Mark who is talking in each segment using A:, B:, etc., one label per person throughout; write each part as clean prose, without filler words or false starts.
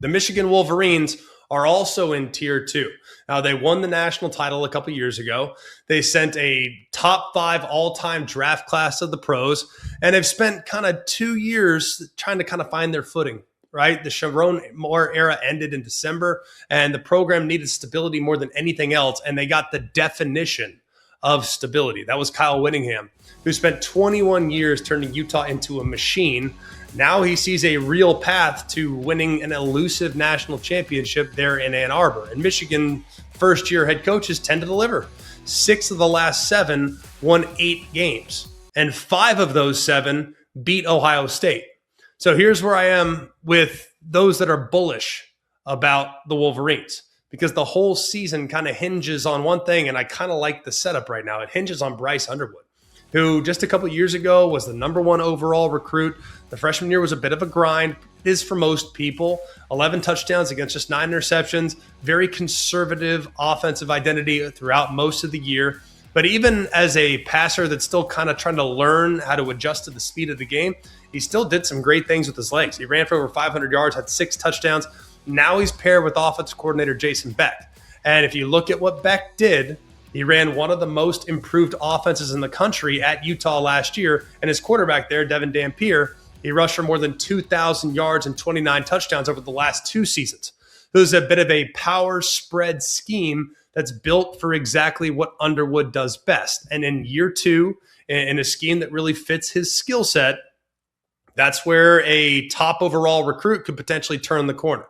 A: The Michigan Wolverines are also in Tier 2. Now, they won the national title a couple years ago. They sent a top 5 all-time draft class of the pros, and have spent kind of 2 years trying to kind of find their footing, right? The Sharon Moore era ended in December, and the program needed stability more than anything else, and they got the definition of stability. That was Kyle Whittingham, who spent 21 years turning Utah into a machine. Now he sees a real path to winning an elusive national championship there in Ann Arbor. And Michigan first-year head coaches tend to deliver. 6 of the last 7 won 8 games, and 5 of those 7 beat Ohio State. So here's where I am with those that are bullish about the Wolverines, because the whole season kind of hinges on one thing, and I kind of like the setup right now. It hinges on Bryce Underwood, who just a couple years ago was the number 1 overall recruit. The freshman year was a bit of a grind. It is for most people. 11 touchdowns against just 9 interceptions. Very conservative offensive identity throughout most of the year. But even as a passer that's still kind of trying to learn how to adjust to the speed of the game, he still did some great things with his legs. He ran for over 500 yards, had 6 touchdowns. Now he's paired with offensive coordinator Jason Beck. And if you look at what Beck did, he ran one of the most improved offenses in the country at Utah last year. And his quarterback there, Devin Dampier, he rushed for more than 2,000 yards and 29 touchdowns over the last 2 seasons. It was a bit of a power spread scheme that's built for exactly what Underwood does best. And in year 2, in a scheme that really fits his skill set, that's where a top overall recruit could potentially turn the corner.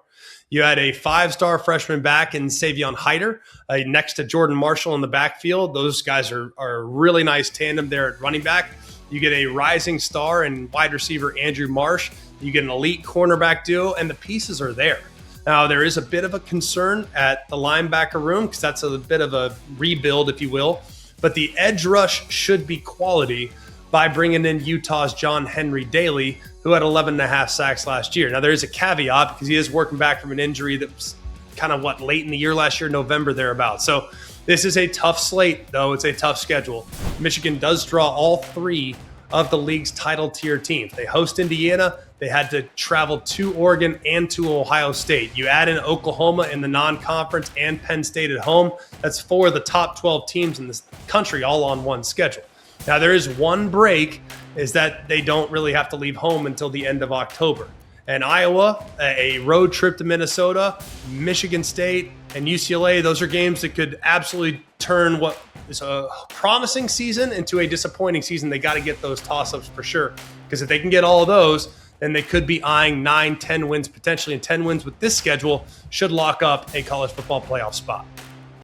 A: You had a 5-star freshman back in Savion Hyder next to Jordan Marshall in the backfield. Those guys are a really nice tandem there at running back. You get a rising star and wide receiver Andrew Marsh. You get an elite cornerback duo, and the pieces are there. Now, there is a bit of a concern at the linebacker room because that's a bit of a rebuild, if you will. But the edge rush should be quality by bringing in Utah's John Henry Daly, who had 11.5 sacks last year. Now, there is a caveat because he is working back from an injury that was kind of late in the year last year, November, thereabouts. So this is a tough slate, though. It's a tough schedule. Michigan does draw all 3 of the league's title tier teams. They host Indiana. They had to travel to Oregon and to Ohio State. You add in Oklahoma in the non-conference and Penn State at home. That's 4 of the top 12 teams in this country all on one schedule. Now, there is one break, is that they don't really have to leave home until the end of October. And Iowa, a road trip to Minnesota, Michigan State, and UCLA, those are games that could absolutely turn what is a promising season into a disappointing season. They got to get those toss-ups for sure, because if they can get all of those, then they could be eyeing 9, 10 wins potentially, and 10 wins with this schedule should lock up a college football playoff spot.